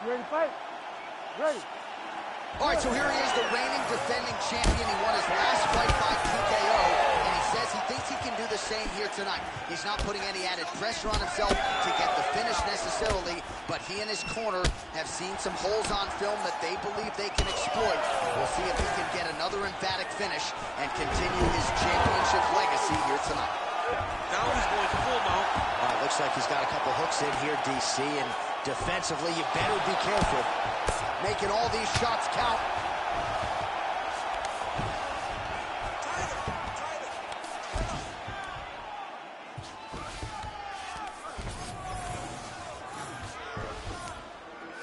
You ready to fight? Ready. All right, so here he is, the reigning defending champion. He won his last fight by TKO, and he says he thinks he can do the same here tonight. He's not putting any added pressure on himself to get the finish necessarily, but he and his corner have seen some holes on film that they believe they can exploit. We'll see if he can get another emphatic finish and continue his championship legacy here tonight. Now he's going full mount. Looks like he's got a couple hooks in here, DC, and defensively, you better be careful. Making all these shots count.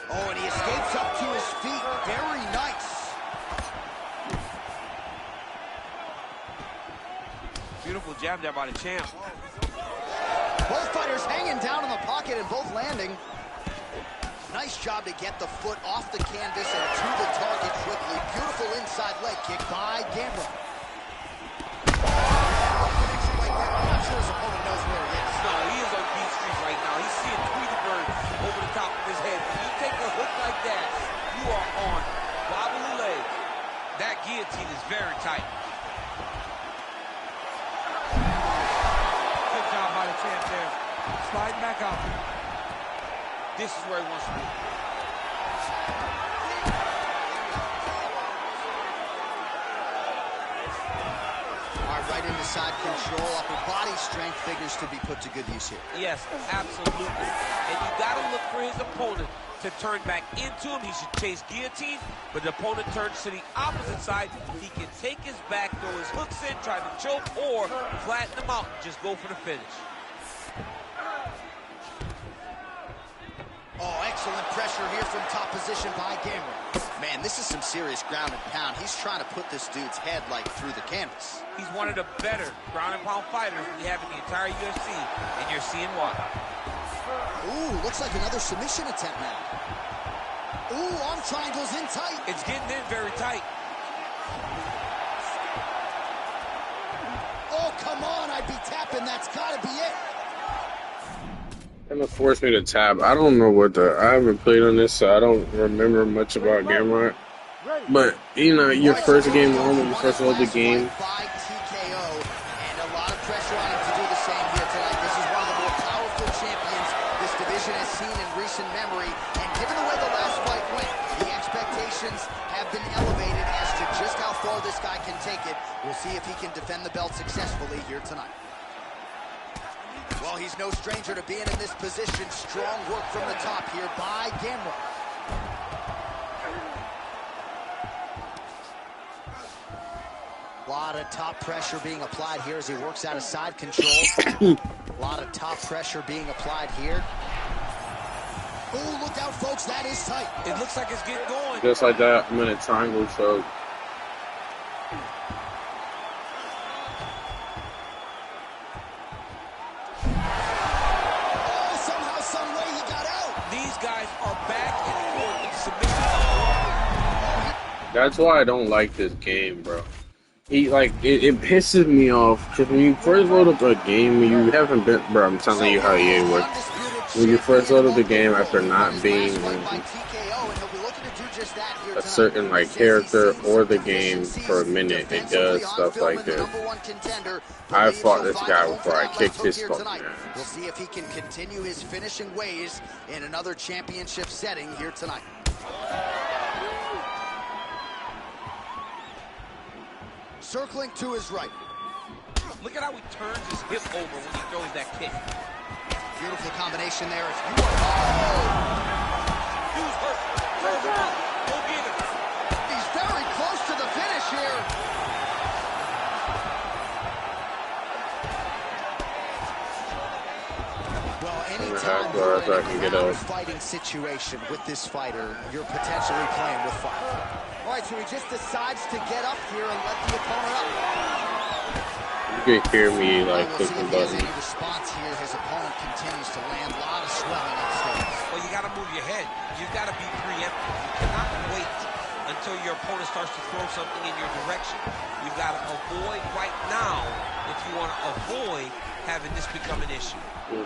Oh, and he escapes up to his feet. Very nice. Beautiful jab there by the champ. Both fighters hanging down in the pocket and both landing. Nice job to get the foot off the canvas and to the target quickly. Beautiful inside leg kick by Gamrot. Connection right there. I'm not sure his opponent knows where he is. No, he is on Beat Street right now. He's seeing Tweety Bird over the top of his head. When you take a hook like that, you are on wobbly legs. That guillotine is very tight. Good job by the champ there. Sliding back out. This is where he wants to be. All right, right into side control. Upper body strength figures to be put to good use here. Yes, absolutely. And you got to look for his opponent to turn back into him. He should chase guillotine, but the opponent turns to the opposite side. He can take his back, throw his hooks in, try to choke, or flatten him out and just go for the finish. Oh, excellent pressure here from top position by Gamrot. Man, this is some serious ground and pound. He's trying to put this dude's head like through the canvas. He's one of the better ground and pound fighters we have in the entire UFC, and you're seeing why. Ooh, looks like another submission attempt now. Ooh, arm triangles in tight. It's getting in very tight. Oh, come on, I'd be tapping. That's got to be it. Gonna force me to tap. I don't know I haven't played on this, so I don't remember much about Gamrot. But you know, your first game on when you first load the game. By TKO, and a lot of pressure on him to do the same here tonight. This is one of the more powerful champions this division has seen in recent memory. And given the way the last fight went, the expectations have been elevated as to just how far this guy can take it. We'll see if he can defend the belt successfully here tonight. Well, he's no stranger to being in this position. Strong work from the top here by Gamrot. A lot of top pressure being applied here as he works out of side control. A lot of top pressure being applied here. Oh, look out, folks. That is tight. It looks like it's getting going. Just like that, I'm in a triangle choke. That's why I don't like this game, bro. It pisses me off because when you first load up a game, you haven't been, bro. I'm telling you how EA works. When you first load up the game after not being a certain character or the game for a minute, it does stuff like this. I fought this guy before I kicked his fucking ass. We'll see if he can continue his finishing ways in another championship setting here tonight. Circling to his right. Look at how he turns his hip over when he throws that kick. Beautiful combination there. Dude's hurt. Throws him up. Go get him. He's very close to the finish here. Well, anytime you're in a fighting situation with this fighter, you're potentially playing with fire. All right, so he just decides to get up here and let the opponent up. You can hear me clicking buttons. Any response here, his opponent continues to land a lot of swelling upstairs. Well, you got to move your head. You got to be preemptive. You cannot wait until your opponent starts to throw something in your direction. You got to avoid right now if you want to avoid having this become an issue.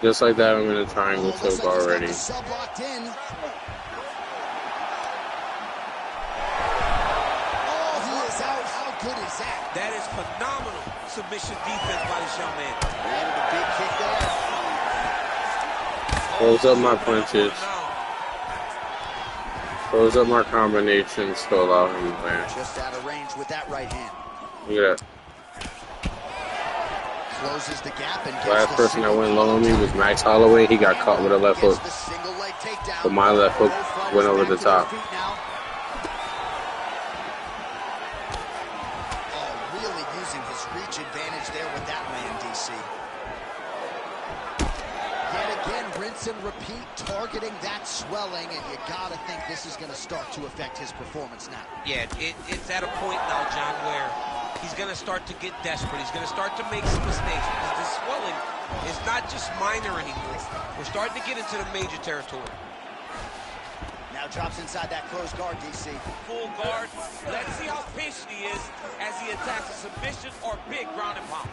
Just like that, I'm in a triangle choke already. Sub locked in. good is that? That is phenomenal submission defense by this young man. Landed a big kick there. Close up my He's opening up on punches. him now. Close up my combinations to allow him to land. Just out of range with that right hand. Look at that. Closes the gap and gets Last the person that single went low on me takedown. was Max Holloway. He got caught with a left Gets hook. the single leg takedown. But my left hook Both fighters went over back the to their top. feet now. Oh, really using his reach advantage there with that land, DC. Yet again, rinse and repeat, targeting that swelling, and you gotta think this is gonna start to affect his performance now. Yeah, it's at a point now, John, where he's going to start to get desperate. He's going to start to make some mistakes because this swelling is not just minor anymore. We're starting to get into the major territory. Now drops inside that closed guard, DC. Full guard. Let's see how patient he is as he attacks a submission or big ground and pound.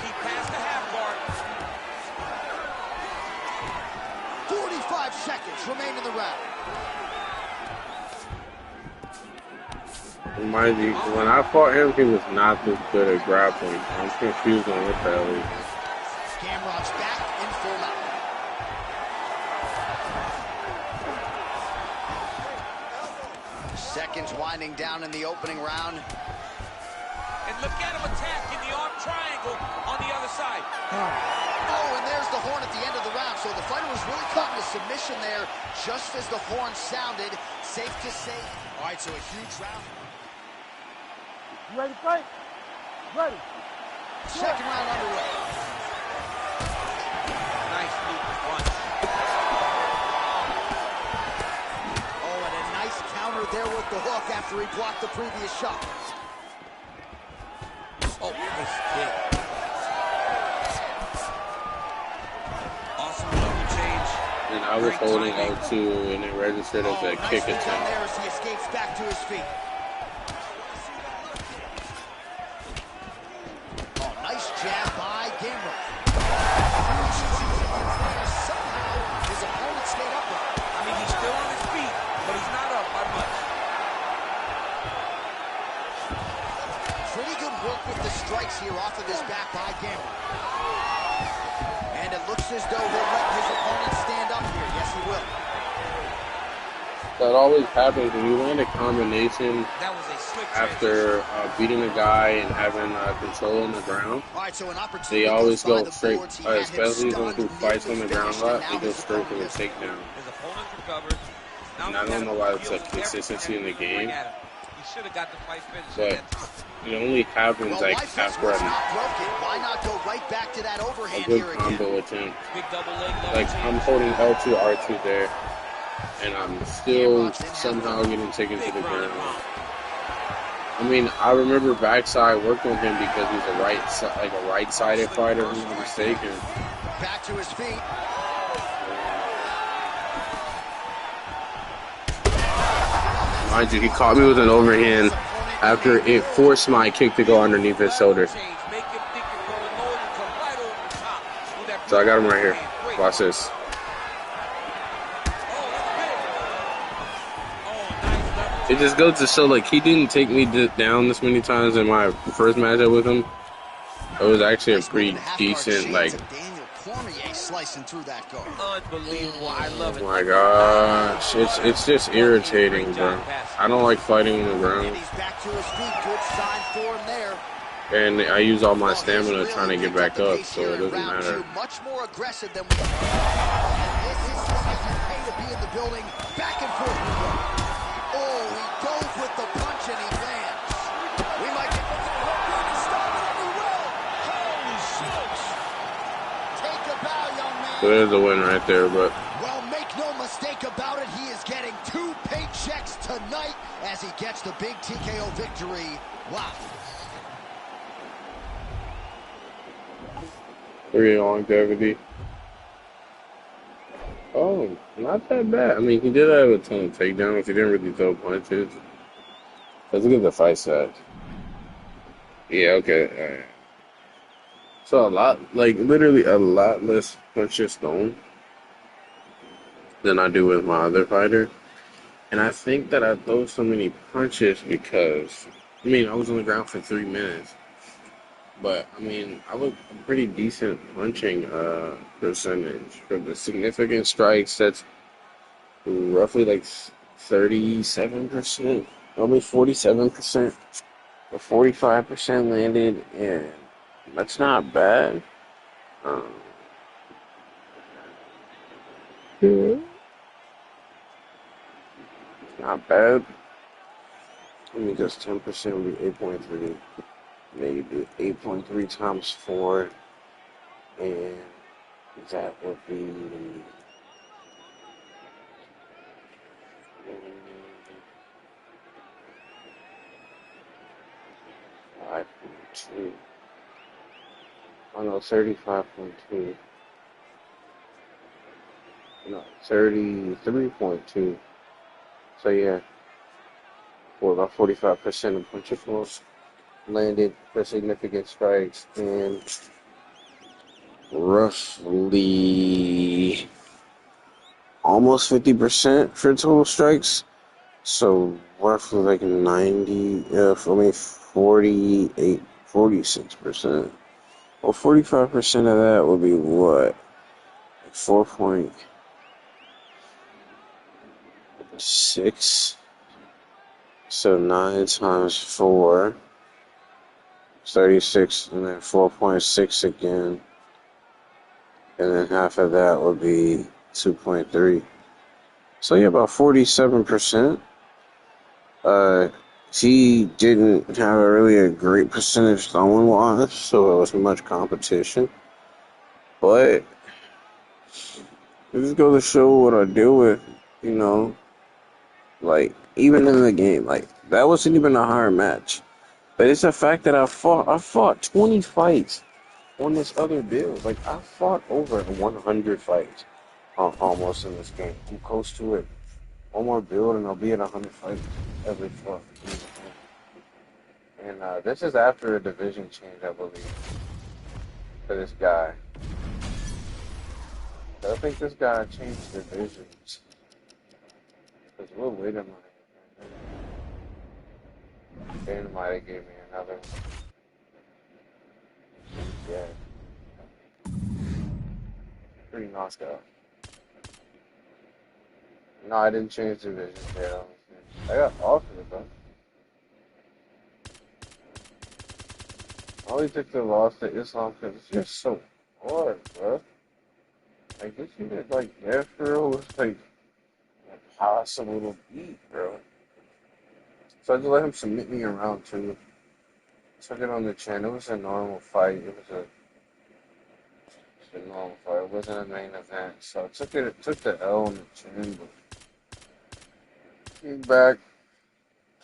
Keep past the half guard. 45 seconds remain in the round. Mind you, when I fought him, he was not this good at grappling. I'm confused on what the hell he is. Gamrot's back in full mount. Seconds winding down in the opening round. And look at him attack in the arm triangle on the other side. Oh, and there's the horn at the end of the round. So the fighter was really caught in a submission there just as the horn sounded. Safe to say. All right, so a huge round. You ready to fight? Ready. Second round underway. Nice loop punch. Oh, and a nice counter there with the hook after he blocked the previous shot. Oh, nice kick. Awesome double change. And I was Great holding timing. L2 and it registered as a Nice kick down attempt. there as he escapes back to his feet. Oh, nice jab by Gamrot. Somehow his opponent stayed upright. I mean, he's still on his feet, but he's not up by much. Pretty good work with the strikes here off of his back by Gamrot. And it looks as though he'll let his opponent stand up here. Yes, he will. That always happens when you land a combination That was a slick after beating a guy and having control on the ground. All right, so an opportunity They always goes by go the straight, boards. He had him especially when stunned, who fights on the nearly ground a finished, lot, and now they go his straight for the opponent is- takedown. His opponent recovered. And I don't know why it's like consistency in the game, He should have got the fight finished. but it only happens Well, like life is after what's a not broken. Why not go right back to that overhand good here again? combo attempt. Big double leg, double Like I'm change. holding L2, R2 there, and I'm still somehow getting taken to Big the ground and ground. pound. I mean, I remember backside worked on him because he's a right-sided fighter, if I'm not mistaken. Back to his feet. Mind you, he caught me with an overhand after it forced my kick to go underneath his shoulder. Change. Make him think you're going low and come right over the top with that So I got him right here. Great. Watch this. Oh, that's big. Oh, nice double It just goes to show, like, he didn't take me down this many times in my first matchup with him. It was actually a Nice move pretty in the half guard decent, shades like, of Daniel Cormier slicing through that guard. unbelievable. I love it. oh my gosh, it's just irritating, bro. I don't like fighting on the And ground, he's back to his feet. Good sign for him there. and I use all my Well, stamina he's trying to really get back picked up, pace so here it in doesn't round matter. two. Much more aggressive than we. And this is why you pay to be in the building. Back and forth we go. Oh, he goes with the punch and he lands. We might get the stop and he will. Holy smokes. Take a bow, young man. So there's a win right there, but Well, make no mistake about it, he is getting 2 paychecks tonight as he gets the big TKO victory. Wow. pretty longevity. Oh, not that bad. I mean, he did have a ton of takedowns. He didn't really throw punches. Let's look at the fight set. Yeah, okay. All right. So a lot, like literally a lot less punches thrown than I do with my other fighter. And I think that I throw so many punches because, I mean, I was on the ground for 3 minutes. But, I mean, I was a pretty decent punching percentage. For the significant strikes, that's roughly like 37%, almost 47%. But 45% landed, and that's not bad. Um, yeah, not bad. I mean, just 10% would be 8.3. Maybe 8.3 times 4, and that would be 5.2. Oh no, 35.2. No, 33.2. So yeah, for about 45% of punchables landed for significant strikes, and roughly almost 50% for total strikes. So roughly like 90, I mean 48, 46%. Well, 45% of that would be what? Like 4.6. So 9 times 4 is 36, and then 4.6 again. And then half of that would be 2.3. So yeah, about 47%. He didn't have really a great percentage throwing wise, so it was much competition. But it just goes to show what I deal with, you know. Like, even in the game, like, that wasn't even a hard match. But it's the fact that I fought 20 fights on this other build. Like, I fought over 100 fights almost in this game. I'm close to it. One more build and I'll be at 100 fights every fight. And this is after a division change, I believe, for this guy. So I think this guy changed divisions. Because we'll wait a minute. Dan might have gave me another one. Yeah. Pretty knocked out. No, I didn't change divisions yet. I got offered, though. I only took the loss to Islam because it's just so hard, bro. Like, this unit, like, Afro was, like, impossible to beat, bro. So I just let him submit me around, too. Took it on the chin. It was a normal fight. It was a normal fight. It wasn't a main event. So I took the L on the chin, but came back,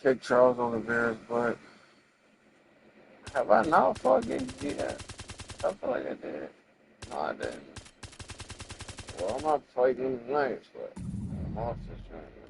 kicked Charles Oliveira's butt. Have I not fought against yet? I feel like I did. No, I didn't. Well, I'm not fighting tonight, but I'm off this joint.